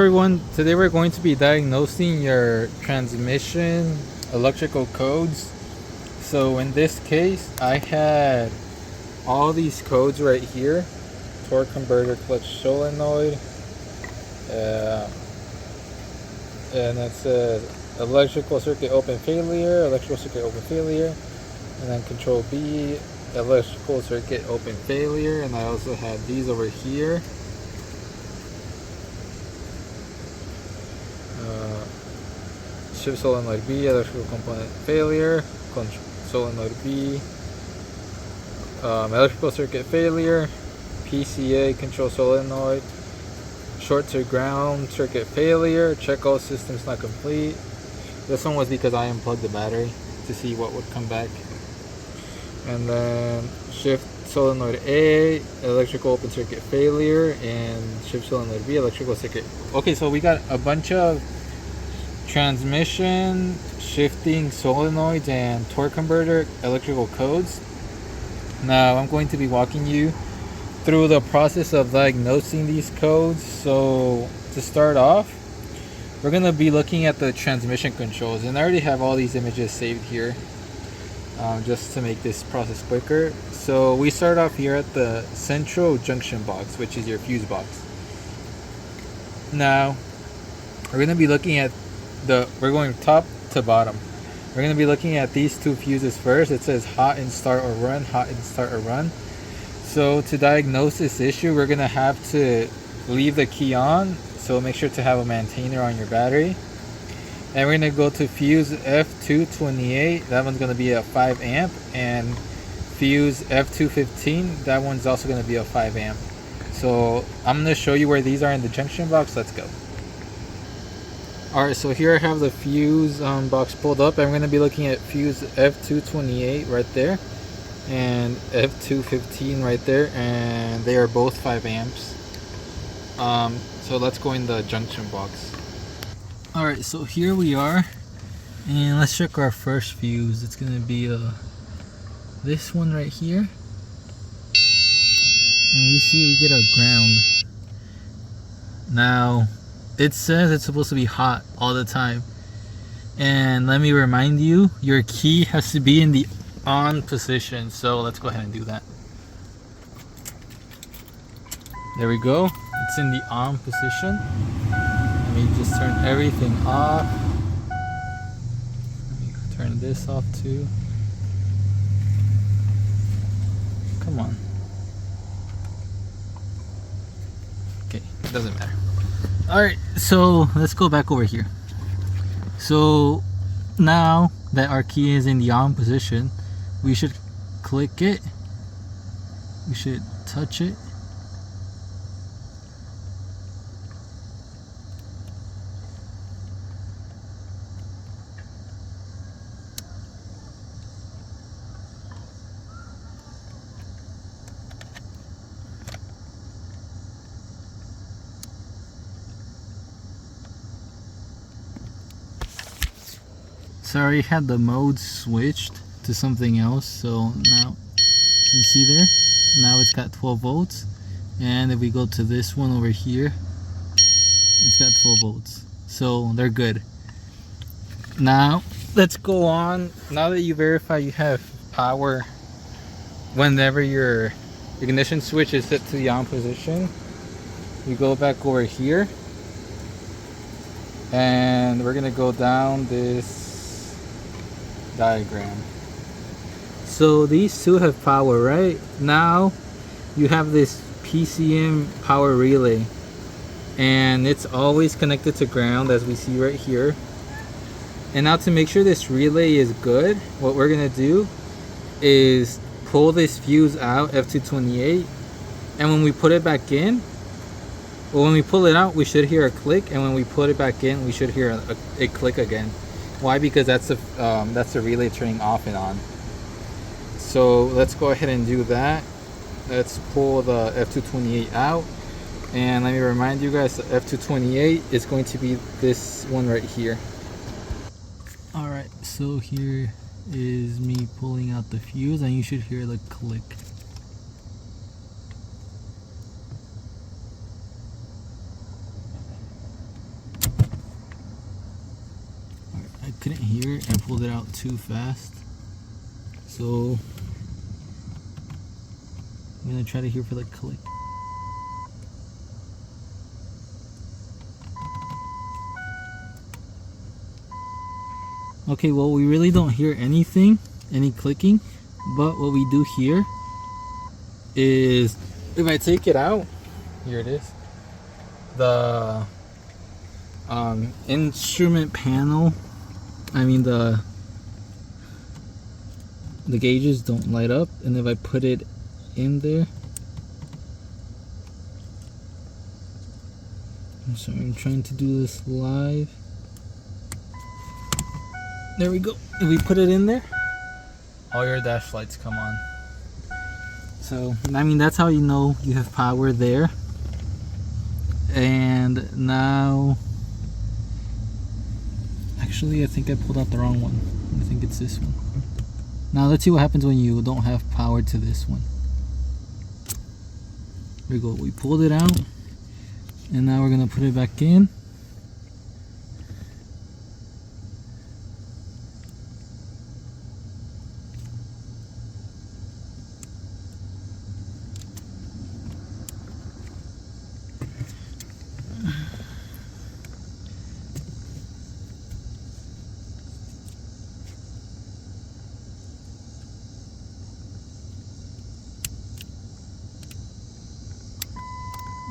everyone, today we're going to be diagnosing your transmission electrical codes. So in this case, I had all these codes right here: torque converter, clutch solenoid, and it says electrical circuit open failure, and then control B, electrical circuit open failure. And I also had these over here. Shift solenoid B, electrical component failure, solenoid B, electrical circuit failure, PCA, control solenoid, short to ground circuit failure, check all systems not complete. This one was because I unplugged the battery to see what would come back. And then shift solenoid A, electrical open circuit failure, and shift solenoid B, electrical circuit. Okay, so we got a bunch of transmission, shifting solenoids, and torque converter electrical codes. Now I'm going to be walking you through the process of diagnosing these codes. So to start off, we're going to be looking at the transmission controls, and I already have all these images saved here just to make this process quicker. So we start off here at the central junction box, which is your fuse box. Now we're going to be looking at we're going top to bottom. We're going to be looking at these two fuses first. It says hot and start or run, hot and start or run. So to diagnose this issue, we're going to have to leave the key on. So make sure to have a maintainer on your battery. And we're going to go to fuse F-228. That one's going to be a 5 amp. And fuse F-215. That one's also going to be a 5 amp. So I'm going to show you where these are in the junction box. Let's go. Alright, so here I have the fuse box pulled up. I'm going to be looking at fuse F-228 right there and F-215 right there, and they are both 5 amps. So let's go in the junction box. Alright, so here we are, and let's check our first fuse. It's going to be this one right here, and we see we get a ground. Now it says it's supposed to be hot all the time, and let me remind you, your key has to be in the on position. So let's go ahead and do that. There we go, it's in the on position. Let me just turn everything off. Let me turn this off too. Come on. Okay, it doesn't matter. Alright, so let's go back over here. So now that our key is in the on position, we should click it. We should touch it. Sorry, I had the mode switched to something else. So now, you see there? Now it's got 12 volts. And if we go to this one over here, it's got 12 volts. So they're good. Now, let's go on. Now that you verify you have power whenever your ignition switch is set to the on position, we go back over here. And we're going to go down this diagram. So these two have power, right? Now you have this PCM power relay, and it's always connected to ground, as we see right here. And now to make sure this relay is good, what we're gonna do is pull this fuse out, F-228, and when we put it back in, well, when we pull it out, we should hear a click, and when we put it back in, we should hear a click again. Why? Because that's the relay turning off and on. So let's go ahead and do that. Let's pull the F-228 out, and let me remind you guys, the F-228 is going to be this one right here. Alright, so here is me pulling out the fuse, and you should hear the click. couldn't hear it. I pulled it out too fast. So I'm gonna try to hear for the click. Okay, well, we really don't hear anything, any clicking, but what we do hear is, if I take it out, here it is, the instrument panel, I mean the gauges don't light up, and if I put it in there, I'm sorry, I'm trying to do this live. There we go. If we put it in there, all your dash lights come on. So, I mean, that's how you know you have power there. And now, actually, I think I pulled out the wrong one. I think it's this one. Now, let's see what happens when you don't have power to this one. Here we go. We pulled it out. And now we're going to put it back in.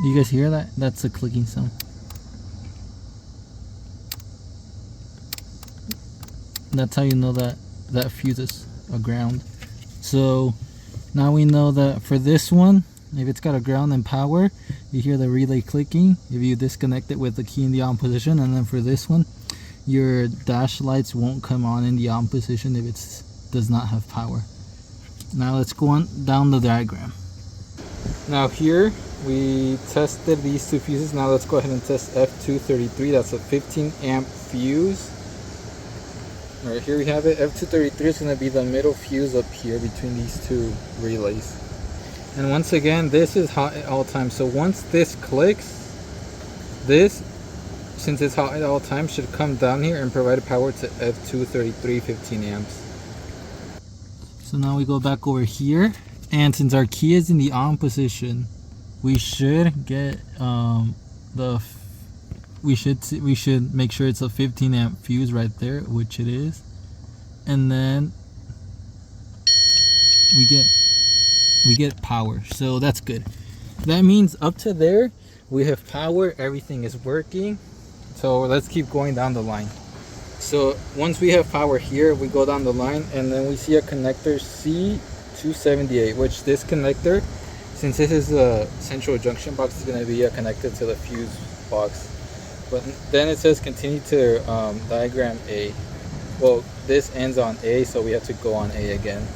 Do you guys hear that? That's a clicking sound. That's how you know that that fuse is a ground. So now we know that for this one, if it's got a ground and power, you hear the relay clicking if you disconnect it with the key in the on position. And then for this one, your dash lights won't come on in the on position if it does not have power. Now let's go on down the diagram. Now here we tested these two fuses. Now let's go ahead and test F-233. That's a 15 amp fuse. All right, here we have it. F-233 is going to be the middle fuse up here between these two relays. And once again, this is hot at all times. So once this clicks, this, since it's hot at all times, should come down here and provide power to F-233 15 amps. So now we go back over here, and since our key is in the on position, we should get we should make sure it's a 15 amp fuse right there, which it is, and then we get power. So that's good. That means up to there we have power, everything is working. So let's keep going down the line. So once we have power here, we go down the line, and then we see a connector C278, which this connector, since this is a central junction box, is going to be connected to the fuse box. But then it says continue to diagram A. Well, this ends on A, so we have to go on A again.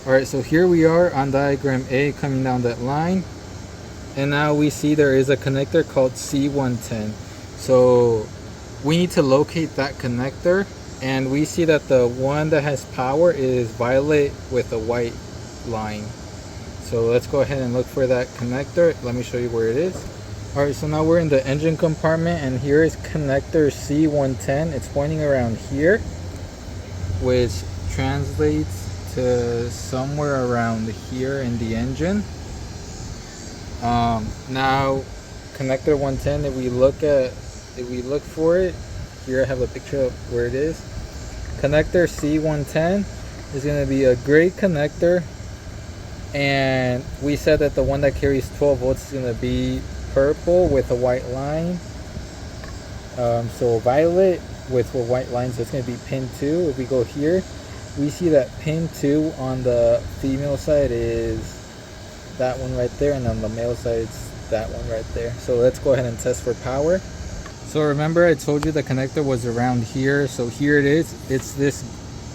Alright, so here we are on diagram A, coming down that line. And now we see there is a connector called C110. So we need to locate that connector, and we see that the one that has power is violet with a white line. So let's go ahead and look for that connector. Let me show you where it is. Alright, so now we're in the engine compartment, and here is connector C110. It's pointing around here, which translates to somewhere around here in the engine. Now connector 110, if we look for it, here I have a picture of where it is. Connector C110 is going to be a gray connector, and we said that the one that carries 12 volts is going to be purple with a white line. So violet with a white line, so it's going to be pin 2. If we go here, we see that pin 2 on the female side is that one right there, and on the male side it's that one right there. So let's go ahead and test for power. So remember I told you the connector was around here, so here it is. It's this,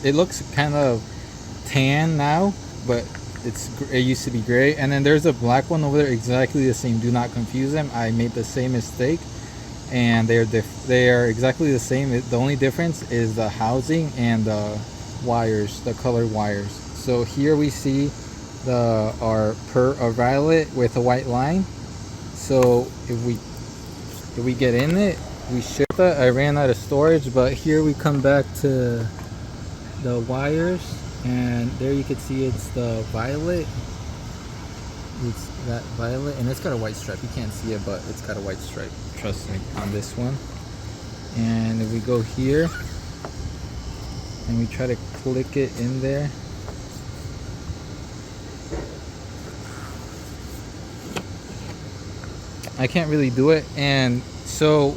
it looks kind of tan now, but it used to be gray. And then there's a black one over there, exactly the same. Do not confuse them. I made the same mistake, and they are exactly the same. The only difference is the housing and the wires, the colored wires. So here we see our violet with a white line. So if we get in it, we shipped it. I ran out of storage, but here we come back to the wires, and there you can see it's the violet. It's that violet, and it's got a white stripe. You can't see it, but it's got a white stripe, trust me, on this one. And if we go here and we try to click it in there, I can't really do it. And so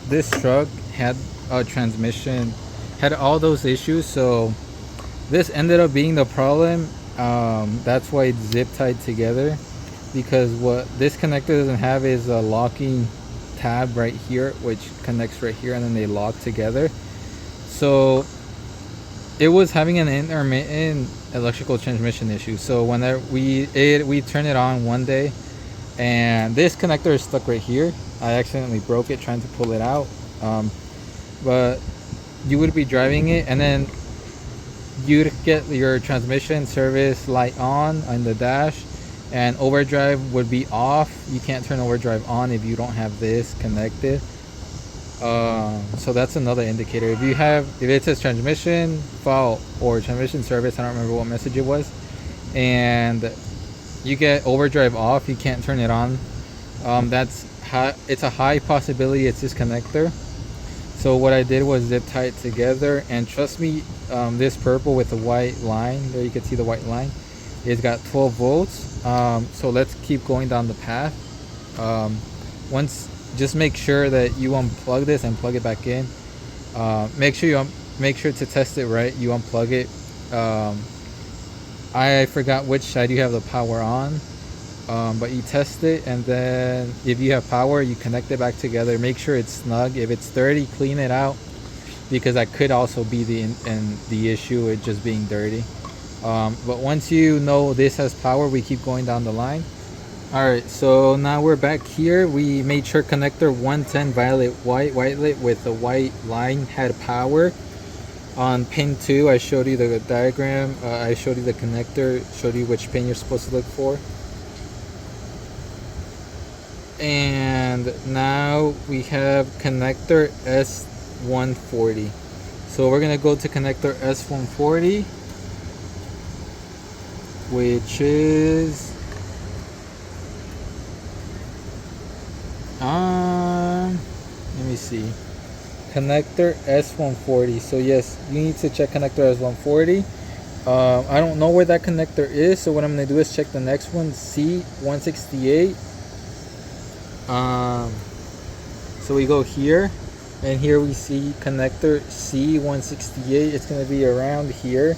this truck had a transmission, had all those issues, so this ended up being the problem. That's why it's zip tied together, because what this connector doesn't have is a locking tab right here, which connects right here, and then they lock together. So it was having an intermittent electrical transmission issue. So whenever we turn it on one day, and this connector is stuck right here. I accidentally broke it trying to pull it out, but you would be driving it, and then you'd get your transmission service light on the dash, and overdrive would be off. You can't turn overdrive on if you don't have this connected. So that's another indicator. If it says transmission fault or transmission service, I don't remember what message it was, and you get overdrive off, you can't turn it on, it's a high possibility it's this connector. So what I did was zip tie it together, and trust me, this purple with the white line, there you can see the white line, it's got 12 volts. So let's keep going down the path. Just make sure that you unplug this and plug it back in. Make sure to test it right. You unplug it. I forgot which side you have the power on, but you test it, and then if you have power, you connect it back together. Make sure it's snug. If it's dirty, clean it out, because that could also be the issue with just being dirty. But once you know this has power, we keep going down the line. Alright, so now we're back here. We made sure connector 110 violet whitelet with the white line had power. On pin 2, I showed you the diagram, I showed you the connector, showed you which pin you're supposed to look for. And now we have connector S140. So we're going to go to connector S140, which is let me see, connector S140. So yes, you need to check connector S140. I don't know where that connector is, so what I'm going to do is check the next one, C168. So we go here, and here we see connector C168. It's going to be around here.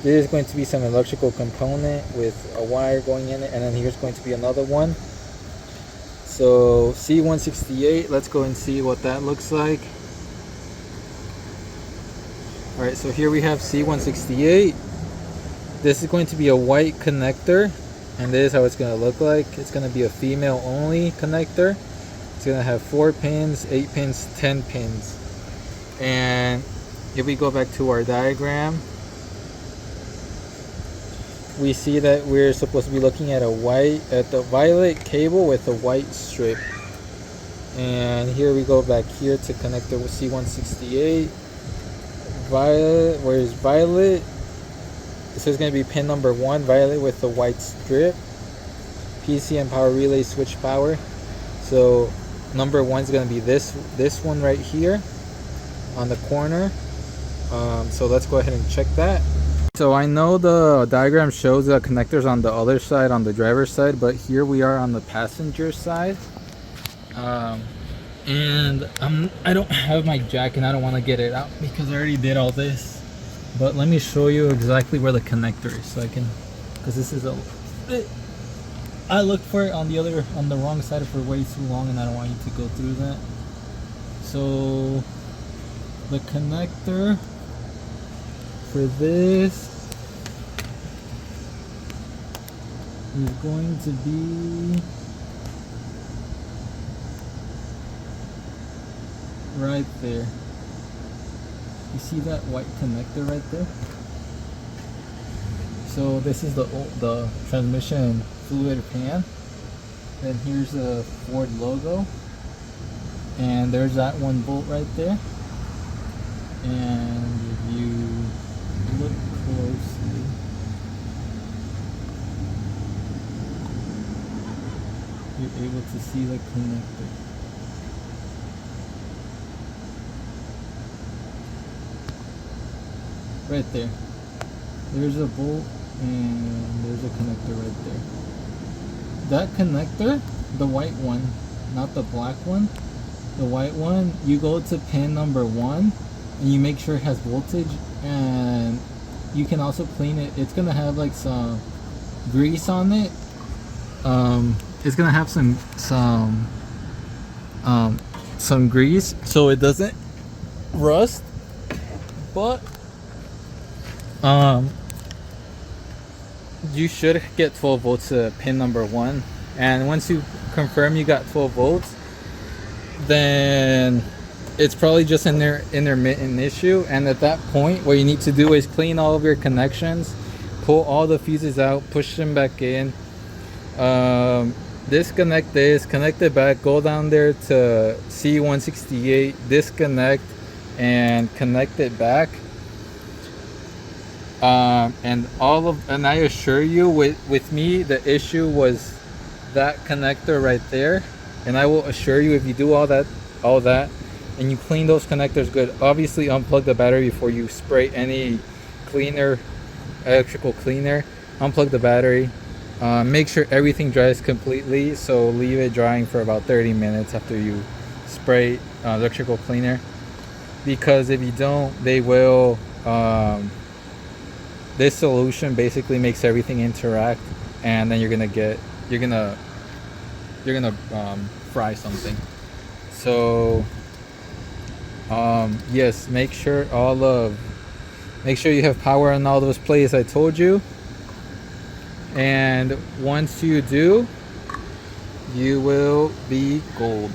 There's going to be some electrical component with a wire going in it, and then here's going to be another one. So C168, let's go and see what that looks like. Alright, so here we have C168. This is going to be a white connector, and this is how it's going to look like. It's going to be a female only connector. It's going to have 4 pins, 8 pins, 10 pins. And if we go back to our diagram, we see that we're supposed to be looking at the violet cable with a white strip. And here we go back here to connector with C168. Violet, where's violet? This is going to be pin number 1, violet with the white strip. PCM power relay switch power. So number 1 is going to be this one right here on the corner. So let's go ahead and check that. So I know the diagram shows the connectors on the other side, on the driver's side, but here we are on the passenger side. And I don't have my jack, and I don't want to get it out because I already did all this. But let me show you exactly where the connector is, so I can, because this is I looked for it on the wrong side for way too long, and I don't want you to go through that. So the connector for this is going to be right there. You see that white connector right there? So this is the transmission fluid pan. Then here's the Ford logo. And there's that one bolt right there. And if you look closely, you're able to see the connector. Right there. There's a bolt and there's a connector right there. That connector, the white one, not the black one, the white one, you go to pin number 1 and you make sure it has voltage, and you can also clean it. It's gonna have like some grease on it. It's gonna have some grease so it doesn't rust, but you should get 12 volts to pin number 1, and once you confirm you got 12 volts, then it's probably just an intermittent issue. And at that point, what you need to do is clean all of your connections, pull all the fuses out, push them back in, disconnect this, connect it back, go down there to C168, disconnect and connect it back. And I assure you, with me, the issue was that connector right there. And I will assure you, if you do all that and you clean those connectors good, obviously unplug the battery before you spray any cleaner, electrical cleaner. Unplug the battery, make sure everything dries completely, so leave it drying for about 30 minutes after you spray electrical cleaner, because if you don't, they will this solution basically makes everything interact, and then you're gonna fry something. So yes, make sure you have power in all those places I told you, and once you do, you will be gold.